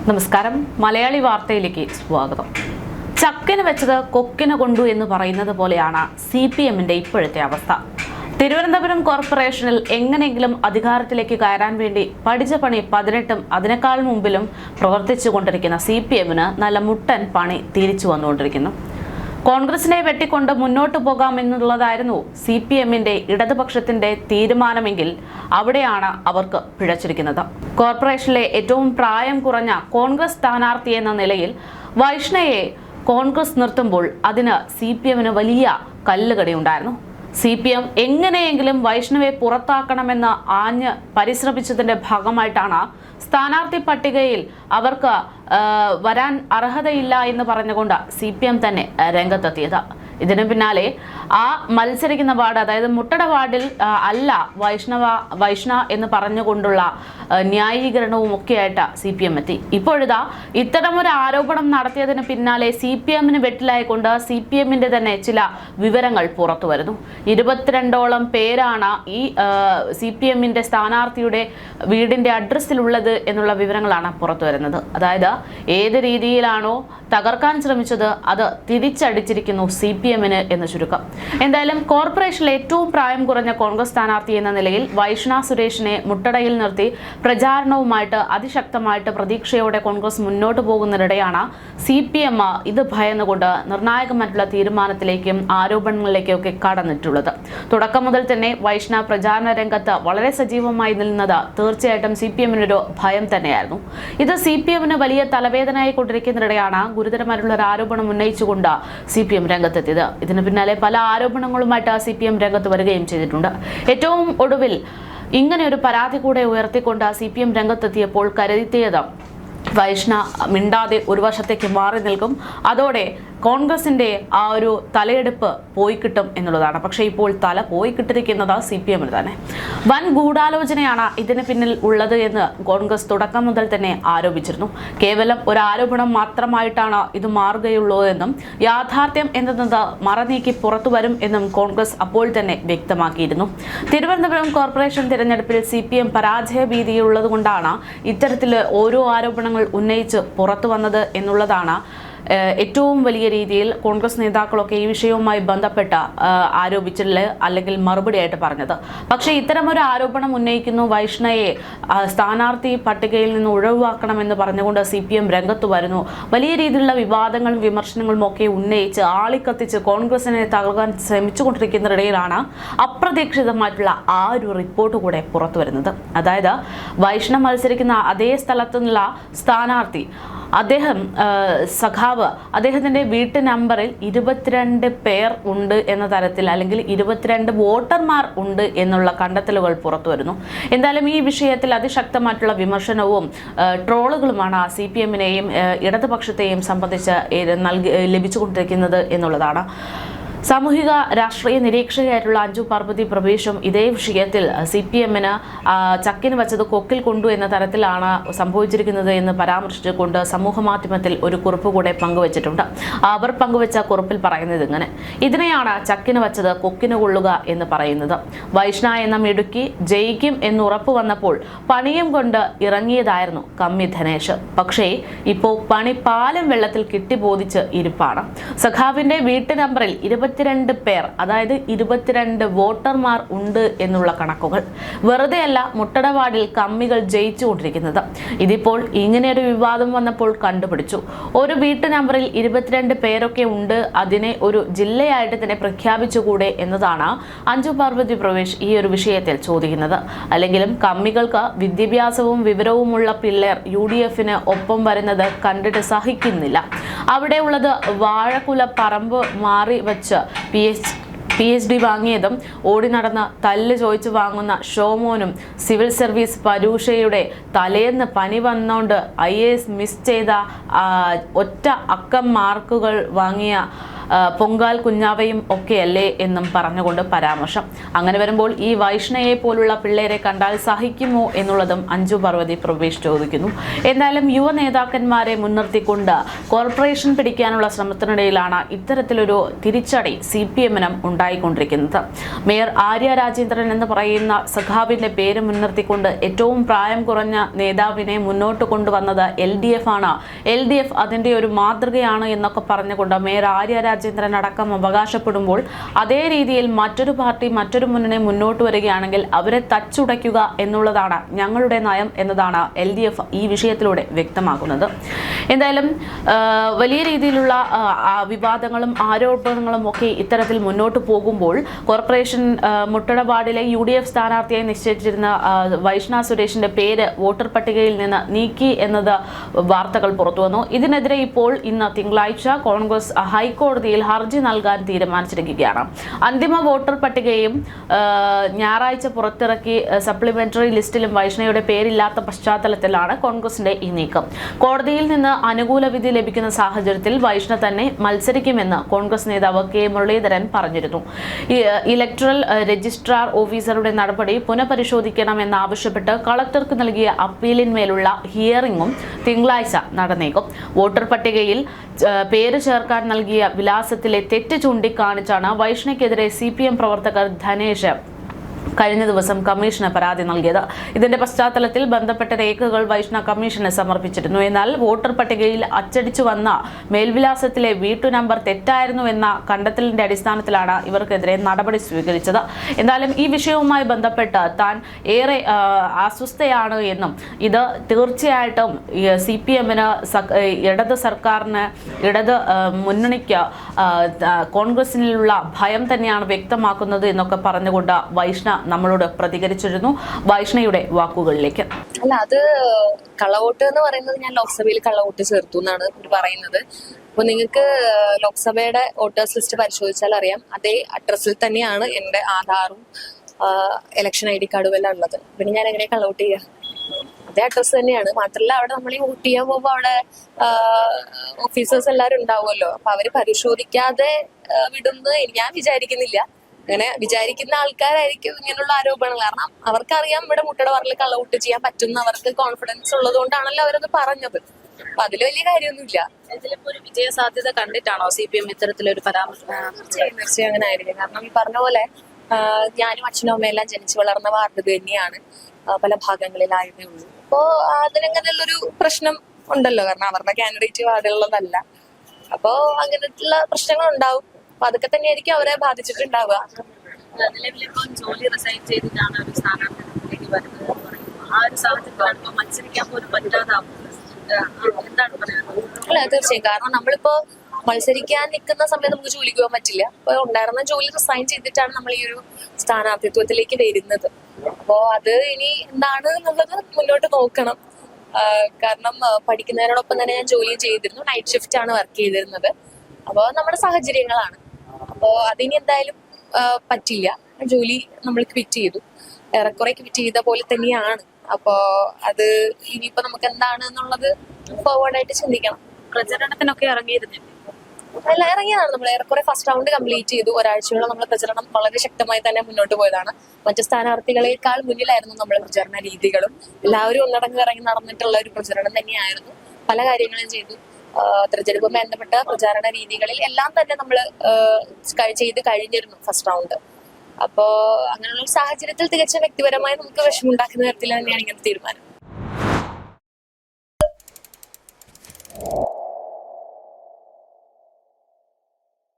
നമസ്കാരം. മലയാളി വാർത്തയിലേക്ക് സ്വാഗതം. ചക്കിന് വെച്ചത് കൊക്കിന് കൊണ്ടു എന്ന് പറയുന്നത് പോലെയാണ് CPMന്റെ ഇപ്പോഴത്തെ അവസ്ഥ. തിരുവനന്തപുരം കോർപ്പറേഷനിൽ എങ്ങനെയെങ്കിലും അധികാരത്തിലേക്ക് കയറാൻ വേണ്ടി പഠിച്ച പണി 18ഉം അതിനേക്കാൾ മുമ്പിലും പ്രവർത്തിച്ചു കൊണ്ടിരിക്കുന്ന CPMന് നല്ല മുട്ടൻ പണി തിരിച്ചു വന്നുകൊണ്ടിരിക്കുന്നു. കോൺഗ്രസിനെ വെട്ടിക്കൊണ്ട് മുന്നോട്ടു പോകാമെന്നുള്ളതായിരുന്നു CPMന്റെ ഇടതുപക്ഷത്തിന്റെ തീരുമാനമെങ്കിൽ അവിടെയാണ് അവർക്ക് പിഴച്ചിരിക്കുന്നത്. കോർപ്പറേഷനിലെ ഏറ്റവും പ്രായം കുറഞ്ഞ കോൺഗ്രസ് സ്ഥാനാർത്ഥി എന്ന നിലയിൽ വൈഷ്ണയെ കോൺഗ്രസ് നിർത്തുമ്പോൾ അതിന് CPMന് വലിയ കല്ലുകടിയുണ്ടായിരുന്നു. CPM എങ്ങനെയെങ്കിലും വൈഷ്ണവെ പുറത്താക്കണമെന്ന് ആഞ്ഞ് പരിശ്രമിച്ചതിന്റെ ഭാഗമായിട്ടാണ് സ്ഥാനാർത്ഥി പട്ടികയിൽ അവർക്ക് വരാൻ അർഹതയില്ല എന്ന് പറഞ്ഞുകൊണ്ട് CPM തന്നെ രംഗത്തെത്തിയത്. ഇതിനു പിന്നാലെ ആ മത്സരിക്കുന്ന വാർഡ്, അതായത് മുട്ടട വാർഡിൽ അല്ല വൈഷ്ണ എന്ന് പറഞ്ഞുകൊണ്ടുള്ള ന്യായീകരണവും ഒക്കെയായിട്ട് CPM എത്തി. ഇപ്പോഴിതാ ഇത്തരമൊരു ആരോപണം നടത്തിയതിന് പിന്നാലെ CPMന് വെട്ടിലായിക്കൊണ്ട് CPMന്റെ തന്നെ ചില വിവരങ്ങൾ പുറത്തു വരുന്നു. 22ഓളം പേരാണ് ഈ CPMന്റെ സ്ഥാനാർത്ഥിയുടെ വീടിന്റെ അഡ്രസ്സിലുള്ളത് എന്നുള്ള വിവരങ്ങളാണ് പുറത്തു വരുന്നത്. അതായത് ഏത് രീതിയിലാണോ തകർക്കാൻ ശ്രമിച്ചത് അത് തിരിച്ചടിച്ചിരിക്കുന്നു CPMന് എന്ന് ചുരുക്കം. എന്തായാലും കോർപ്പറേഷനിലെ ഏറ്റവും പ്രായം കുറഞ്ഞ കോൺഗ്രസ് സ്ഥാനാർത്ഥി എന്ന നിലയിൽ വൈഷ്ണ സുരേഷിനെ മുട്ടടയിൽ നിർത്തി പ്രചാരണവുമായിട്ട് അതിശക്തമായിട്ട് പ്രതീക്ഷയോടെ കോൺഗ്രസ് മുന്നോട്ട് പോകുന്നതിനിടെയാണ് CPM ഇത് ഭയന്നുകൊണ്ട് നിർണായകമായിട്ടുള്ള തീരുമാനത്തിലേക്കും ആരോപണങ്ങളിലേക്കും ഒക്കെ കടന്നിട്ടുള്ളത്. തുടക്കം മുതൽ തന്നെ വൈഷ്ണ പ്രചാരണ രംഗത്ത് വളരെ സജീവമായി നിന്നത് തീർച്ചയായിട്ടും CPMനൊരു ഭയം തന്നെയായിരുന്നു. ഇത് CPMന് വലിയ തലവേദനയായി കൊണ്ടിരിക്കുന്നതിനിടെയാണ് ഗുരുതരമായിട്ടുള്ള ഒരു ആരോപണം ഉന്നയിച്ചുകൊണ്ട് CPM രംഗത്തെത്തിയത്. ഇതിന് പിന്നാലെ പല ആരോപണങ്ങളുമായിട്ട് CPM രംഗത്ത് വരികയും ചെയ്തിട്ടുണ്ട്. ഏറ്റവും ഒടുവിൽ ഇങ്ങനെ ഒരു പരാതി കൂടെ ഉയർത്തിക്കൊണ്ട് CPM രംഗത്തെത്തിയപ്പോൾ കരുതിയത് വൈഷ്ണ മിണ്ടാതെ ഒരു വർഷത്തേക്ക് മാറി നിൽക്കും, അതോടെ കോൺഗ്രസിന്റെ ആ ഒരു തലയെടുപ്പ് പോയി കിട്ടും എന്നുള്ളതാണ്. പക്ഷേ ഇപ്പോൾ തല പോയി കിട്ടിയിരിക്കുന്നത് CPMന് തന്നെ. വൻ ഗൂഢാലോചനയാണ് ഇതിന് പിന്നിൽ ഉള്ളത് എന്ന് കോൺഗ്രസ് തുടക്കം മുതൽ തന്നെ ആരോപിച്ചിരുന്നു. കേവലം ഒരു ആരോപണം മാത്രമായിട്ടാണ് ഇത് മാറുകയുള്ളൂ എന്നും യാഥാർത്ഥ്യം എന്നത് മറനീക്കി പുറത്തു വരും എന്നും കോൺഗ്രസ് അപ്പോൾ തന്നെ വ്യക്തമാക്കിയിരുന്നു. തിരുവനന്തപുരം കോർപ്പറേഷൻ തിരഞ്ഞെടുപ്പിൽ CPM പരാജയ ഭീതിയുള്ളത് കൊണ്ടാണ് ഇത്തരത്തിൽ ഓരോ ആരോപണങ്ങൾ ഉന്നയിച്ച് പുറത്തു വന്നത് എന്നുള്ളതാണ് ഏറ്റവും വലിയ രീതിയിൽ കോൺഗ്രസ് നേതാക്കളൊക്കെ ഈ വിഷയവുമായി ബന്ധപ്പെട്ട ആരോപിച്ചിട്ടുള്ള അല്ലെങ്കിൽ മറുപടിയായിട്ട് പറഞ്ഞത്. പക്ഷേ ഇത്തരമൊരു ആരോപണം ഉന്നയിക്കുന്നു, വൈഷ്ണയെ സ്ഥാനാർത്ഥി പട്ടികയിൽ നിന്ന് ഒഴിവാക്കണമെന്ന് പറഞ്ഞുകൊണ്ട് CPM രംഗത്ത് വരുന്നു. വലിയ രീതിയിലുള്ള വിവാദങ്ങളും വിമർശനങ്ങളും ഒക്കെ ഉന്നയിച്ച് ആളിക്കത്തിച്ച് കോൺഗ്രസിനെ തകർക്കാൻ ശ്രമിച്ചുകൊണ്ടിരിക്കുന്നതിനിടയിലാണ് അപ്രതീക്ഷിതമായിട്ടുള്ള ആ ഒരു റിപ്പോർട്ട് കൂടെ പുറത്തു വരുന്നത്. അതായത് വൈഷ്ണ മത്സരിക്കുന്ന അതേ സ്ഥലത്തു നിന്നുള്ള സ്ഥാനാർത്ഥി അദ്ദേഹത്തിന്റെ വീട്ടു നമ്പറിൽ 22 പേർ ഉണ്ട് എന്ന തരത്തിൽ, അല്ലെങ്കിൽ 22 വോട്ടർമാർ ഉണ്ട് എന്നുള്ള കണ്ടെത്തലുകൾ പുറത്തു വരുന്നു. എന്തായാലും ഈ വിഷയത്തിൽ അതിശക്തമായിട്ടുള്ള വിമർശനവും ട്രോളുകളുമാണ് CPMനെയും ഇടതുപക്ഷത്തെയും സംബന്ധിച്ച് ലഭിച്ചുകൊണ്ടിരിക്കുന്നത് എന്നുള്ളതാണ്. സാമൂഹിക രാഷ്ട്രീയ നിരീക്ഷകയായിട്ടുള്ള അഞ്ജു പാർവതി പ്രവേശും ഇതേ വിഷയത്തിൽ CPMന് ചക്കിന് വച്ചത് കൊക്കിൽ കൊണ്ടു എന്ന തരത്തിലാണ് സംഭവിച്ചിരിക്കുന്നത് എന്ന് പരാമർശിച്ചുകൊണ്ട് സമൂഹ മാധ്യമത്തിൽ ഒരു കുറിപ്പ് കൂടെ പങ്കുവച്ചിട്ടുണ്ട്. അവർ പങ്കുവച്ച കുറിപ്പിൽ പറയുന്നത് ഇങ്ങനെ: ഇതിനെയാണ് ചക്കിന് വച്ചത് കൊക്കിന് കൊള്ളുക എന്ന് പറയുന്നത്. വൈഷ്ണ എന്ന മിടുക്കി ജയിക്കും എന്ന് ഉറപ്പ് വന്നപ്പോൾ പണിയും കൊണ്ട് ഇറങ്ങിയതായിരുന്നു കമ്മി ധനേഷ്. പക്ഷേ ഇപ്പോൾ പണി പാലം വെള്ളത്തിൽ കിട്ടിബോധിച്ച് ഇരിപ്പാണ്. സഖാവിന്റെ വീട്ടു നമ്പറിൽ 22 പേർ, അതായത് 22 വോട്ടർമാർ ഉണ്ട് എന്നുള്ള കണക്കുകൾ. വെറുതെയല്ല മുട്ടട വാർഡിൽ കമ്മികൾ ജയിച്ചുകൊണ്ടിരിക്കുന്നത്. ഇതിപ്പോൾ ഇങ്ങനെയൊരു വിവാദം വന്നപ്പോൾ കണ്ടുപിടിച്ചു. ഒരു വീട്ടു നമ്പറിൽ 22 പേരൊക്കെ ഉണ്ട്, അതിനെ ഒരു ജില്ലയായിട്ട് തന്നെ പ്രഖ്യാപിച്ചുകൂടെ എന്നതാണ് അഞ്ജു പാർവതി പ്രവേശ് ഈ ഒരു വിഷയത്തിൽ ചോദിക്കുന്നത്. അല്ലെങ്കിലും കമ്മികൾക്ക് വിദ്യാഭ്യാസവും വിവരവുമുള്ള പിള്ളേർ UDFന് ഒപ്പം വരുന്നത് കണ്ടിട്ട് സഹിക്കുന്നില്ല. അവിടെ ഉള്ളത് വാഴക്കുല പറമ്പ് മാറി വെച്ച് PhD വാങ്ങിയതും ഓടി നടന്ന് തല്ല് ചോദിച്ചു വാങ്ങുന്ന ഷോമോനും സിവിൽ സർവീസ് പരീക്ഷയുടെ തലേന്ന് പനി വന്നോണ്ട് IAS മിസ് ചെയ്ത ഒറ്റ അക്കം മാർക്കുകൾ വാങ്ങിയ പൊങ്കാൽ കുഞ്ഞാവയും ഒക്കെയല്ലേ എന്നും പറഞ്ഞുകൊണ്ട് പരാമർശം. അങ്ങനെ വരുമ്പോൾ ഈ വൈഷ്ണയെ പോലുള്ള പിള്ളേരെ കണ്ടാൽ സഹിക്കുമോ എന്നുള്ളതും അഞ്ജു പർവ്വതി പ്രവേശ് ചോദിക്കുന്നു. എന്തായാലും യുവ നേതാക്കന്മാരെ മുൻനിർത്തിക്കൊണ്ട് കോർപ്പറേഷൻ പിടിക്കാനുള്ള ശ്രമത്തിനിടയിലാണ് ഇത്തരത്തിലൊരു തിരിച്ചടി CPM-നും ഉണ്ടായിക്കൊണ്ടിരിക്കുന്നത്. മേയർ ആര്യ രാജേന്ദ്രൻ എന്ന് പറയുന്ന സഖാവിന്റെ പേര് മുൻനിർത്തിക്കൊണ്ട് ഏറ്റവും പ്രായം കുറഞ്ഞ നേതാവിനെ മുന്നോട്ട് കൊണ്ടുവന്നത് LDF ആണ്. LDF അതിന്റെ ഒരു മാതൃകയാണ് എന്നൊക്കെ പറഞ്ഞുകൊണ്ട് മേയർ ആര്യ രാജേന്ദ്രൻ അടക്കം അവകാശപ്പെടുമ്പോൾ അതേ രീതിയിൽ മറ്റൊരു പാർട്ടി മറ്റൊരു മുന്നണി മുന്നോട്ട് വരികയാണെങ്കിൽ അവരെ തച്ചുടയ്ക്കുക എന്നുള്ളതാണ് ഞങ്ങളുടെ നയം എന്നതാണ് LDF ഈ വിഷയത്തിലൂടെ വ്യക്തമാക്കുന്നത്. എന്തായാലും വലിയ രീതിയിലുള്ള വിവാദങ്ങളും ആരോപണങ്ങളും ഒക്കെ ഇത്തരത്തിൽ മുന്നോട്ട് പോകുമ്പോൾ കോർപ്പറേഷൻ മുട്ടട വാർഡിലെ UDF സ്ഥാനാർത്ഥിയായി നിശ്ചയിച്ചിരുന്ന വൈഷ്ണ സുരേഷിന്റെ പേര് വോട്ടർ പട്ടികയിൽ നിന്ന് നീക്കി എന്നത് വാർത്തകൾ പുറത്തുവന്നു. ഇതിനെതിരെ ഇപ്പോൾ ഇന്ന് തിങ്കളാഴ്ച കോൺഗ്രസ് ഹൈക്കോടതിയിൽ ഹർജി നൽകാൻ തീരുമാനിച്ചിരിക്കുകയാണ്. അന്തിമ വോട്ടർ പട്ടികയും ഞായറാഴ്ച പുറത്തിറക്കി സപ്ലിമെന്ററി ലിസ്റ്റിലും വൈഷ്ണയുടെ പേരില്ലാത്ത പശ്ചാത്തലത്തിലാണ് കോൺഗ്രസിന്റെ ഈ നീക്കം. കോടതിയിൽ നിന്ന് അനുകൂല വിധി ലഭിക്കുന്ന സാഹചര്യത്തിൽ വൈഷ്ണ തന്നെ മത്സരിക്കുമെന്ന് കോൺഗ്രസ് നേതാവ് K മുരളീധരൻ പറഞ്ഞിരുന്നു. ഇലക്ടറൽ രജിസ്ട്രാർ ഓഫീസറുടെ നടപടി പുനഃപരിശോധിക്കണമെന്നാവശ്യപ്പെട്ട് കളക്ടർക്ക് നൽകിയ അപ്പീലിന്മേലുള്ള ഹിയറിംഗും തിങ്കളാഴ്ച നടന്നേക്കും. വോട്ടർ പട്ടികയിൽ പേര് ചേർക്കാൻ നൽകിയ വിലാസത്തിലെ തെറ്റ് ചൂണ്ടിക്കാണിച്ചാണ് വൈഷ്ണയ്ക്കെതിരെ CPM പ്രവർത്തകർ ധനേഷ് കഴിഞ്ഞ ദിവസം കമ്മീഷന് പരാതി നൽകിയത്. ഇതിന്റെ പശ്ചാത്തലത്തിൽ ബന്ധപ്പെട്ട രേഖകൾ വൈഷ്ണ കമ്മീഷന് സമർപ്പിച്ചിരുന്നു. എന്നാൽ വോട്ടർ പട്ടികയിൽ അച്ചടിച്ചു വന്ന മേൽവിലാസത്തിലെ വീട്ടു നമ്പർ തെറ്റായിരുന്നു എന്ന കണ്ടെത്തലിന്റെ അടിസ്ഥാനത്തിലാണ് ഇവർക്കെതിരെ നടപടി സ്വീകരിച്ചത്. എന്തായാലും ഈ വിഷയവുമായി ബന്ധപ്പെട്ട് താൻ ഏറെ അസ്വസ്ഥയാണ് എന്നും ഇത് തീർച്ചയായിട്ടും CPM-ന് ഇടത് സർക്കാരിന് ഇടത് മുന്നണിക്ക് കോൺഗ്രസിനുള്ള ഭയം തന്നെയാണ് വ്യക്തമാക്കുന്നത് എന്നൊക്കെ പറഞ്ഞുകൊണ്ട് വൈഷ്ണ നമ്മളോട് പ്രതികരിച്ചിരുന്നു. വൈഷ്ണയുടെ വാക്കുകളിലേക്ക്. അല്ല, അത് കള്ളവോട്ട് എന്ന് പറയുന്നത് ഞാൻ ലോക്സഭയിൽ കള്ളവോട്ട് ചേർത്തു എന്നാണ് പറയുന്നത്. അപ്പൊ നിങ്ങൾക്ക് ലോക്സഭയുടെ വോട്ടേഴ്സ് ലിസ്റ്റ് പരിശോധിച്ചാൽ അറിയാം, അതേ അഡ്രസ്സിൽ തന്നെയാണ് എന്റെ ആധാറും ഇലക്ഷൻ ID കാർഡും എല്ലാം ഉള്ളത്. പിന്നെ ഞാൻ എങ്ങനെ കള്ളവോട്ട് ചെയ്യാം? അതേ അഡ്രസ്സ് തന്നെയാണ്. മാത്രമല്ല, അവിടെ നമ്മൾ ഈ വോട്ട് ചെയ്യാൻ പോകുമ്പോൾ അവിടെ ഓഫീസേഴ്സ് എല്ലാവരും ഉണ്ടാവുമല്ലോ. അപ്പൊ അവര് പരിശോധിക്കാതെ വിടുന്ന് ഞാൻ വിചാരിക്കുന്നില്ല. അങ്ങനെ വിചാരിക്കുന്ന ആൾക്കാരായിരിക്കും ഇങ്ങനെയുള്ള ആരോപണങ്ങൾ. കാരണം അവർക്കറിയാം ഇവിടെ മുട്ടട വാർഡിൽ കള്ളവോട്ട് ചെയ്യാൻ പറ്റുന്ന അവർക്ക് കോൺഫിഡൻസ് ഉള്ളത് കൊണ്ടാണല്ലോ അവരത് പറഞ്ഞത്. അപ്പൊ അതിൽ വലിയ കാര്യമൊന്നുമില്ല. ഇതിലിപ്പോ ഒരു വിജയ സാധ്യത കണ്ടിട്ടാണോ CPM ഇത്തരത്തിലൊരു പരാമർശം? തീർച്ചയായും അങ്ങനെ ആയിരിക്കും. കാരണം ഈ പറഞ്ഞ പോലെ ഞാനും അച്ഛനും അമ്മയെല്ലാം ജനിച്ചു വളർന്ന വാർഡ് തന്നെയാണ്. പല ഭാഗങ്ങളിലായതേ ഉള്ളൂ. അപ്പോ അതിനങ്ങനെയുള്ളൊരു പ്രശ്നം ഉണ്ടല്ലോ. കാരണം അവരുടെ കാൻഡിഡേറ്റ് വാർഡുള്ളതല്ല. അപ്പോ അങ്ങനത്തുള്ള പ്രശ്നങ്ങൾ ഉണ്ടാവും. അപ്പൊ അതൊക്കെ തന്നെയായിരിക്കും അവരെ ബാധിച്ചിട്ടുണ്ടാവുക. നിലവിലിപ്പം ജോലി റിസൈൻ ചെയ്തിട്ടാണ് ഒരു സ്ഥാനാർത്ഥിയിലേക്ക് വരുന്നത് എന്ന് പറയുമ്പോൾ ആ ഒരു സാഹചര്യത്തിലാണ് ഇപ്പൊ മത്സരിക്കാൻ പോലും പറ്റാതാവുന്നത്. എന്താണ് പറയുന്നത്? അല്ല, തീർച്ചയായും. കാരണം നമ്മളിപ്പോ മത്സരിക്കാൻ നിൽക്കുന്ന സമയത്ത് നമുക്ക് ജോലിക്ക് പോകാൻ പറ്റില്ല. അപ്പൊ ഉണ്ടായിരുന്ന ജോലി റിസൈൻ ചെയ്തിട്ടാണ് നമ്മൾ ഈ ഒരു സ്ഥാനാർത്ഥിത്വത്തിലേക്ക് വരുന്നത്. അപ്പോ അത് ഇനി എന്താണ് എന്നുള്ളത് മുന്നോട്ട് നോക്കണം. കാരണം പഠിക്കുന്നതിനോടൊപ്പം തന്നെ ഞാൻ ജോലി ചെയ്തിരുന്നു. നൈറ്റ് ഷിഫ്റ്റ് ആണ് വർക്ക് ചെയ്തിരുന്നത്. അപ്പോൾ നമ്മുടെ സാഹചര്യങ്ങളാണ്. അപ്പോ അതിനി എന്തായാലും പറ്റില്ല. ജോലി നമ്മൾ ക്വിറ്റ് ചെയ്തു. ഏറെക്കുറെ ക്വിറ്റ് ചെയ്ത പോലെ തന്നെയാണ്. അപ്പോ അത് ഇനിയിപ്പോ നമുക്ക് എന്താണ് എന്നുള്ളത് ഫോർവേഡ് ആയിട്ട് ചിന്തിക്കണം. പ്രചരണത്തിനൊക്കെ ഇറങ്ങിയിരുന്നില്ല? അല്ല, ഇറങ്ങിയതാണ്. നമ്മൾ ഏറെക്കുറെ ഫസ്റ്റ് റൗണ്ട് കംപ്ലീറ്റ് ചെയ്തു. ഒരാഴ്ചയോളം നമ്മൾ പ്രചരണം വളരെ ശക്തമായി തന്നെ മുന്നോട്ട് പോയതാണ്. മറ്റു സ്ഥാനാർത്ഥികളെക്കാൾ മുന്നിലായിരുന്നു നമ്മുടെ പ്രചരണ രീതികളും. എല്ലാവരും ഒന്നടങ്കം ഇറങ്ങി നടന്നിട്ടുള്ള ഒരു പ്രചരണം തന്നെയായിരുന്നു. പല കാര്യങ്ങളും ചെയ്തു. തെരഞ്ഞെടുപ്പുമായി ബന്ധപ്പെട്ട പ്രചാരണ രീതികളിൽ എല്ലാം തന്നെ നമ്മൾ ചെയ്ത് കഴിഞ്ഞിരുന്നു ഫസ്റ്റ് റൗണ്ട്. അപ്പോ അങ്ങനെയുള്ള സാഹചര്യത്തിൽ തികച്ചും വ്യക്തിപരമായി നമുക്ക് വിഷമമുണ്ടാക്കുന്ന തരത്തിൽ തന്നെയാണ് ഇങ്ങനത്തെ തീരുമാനം.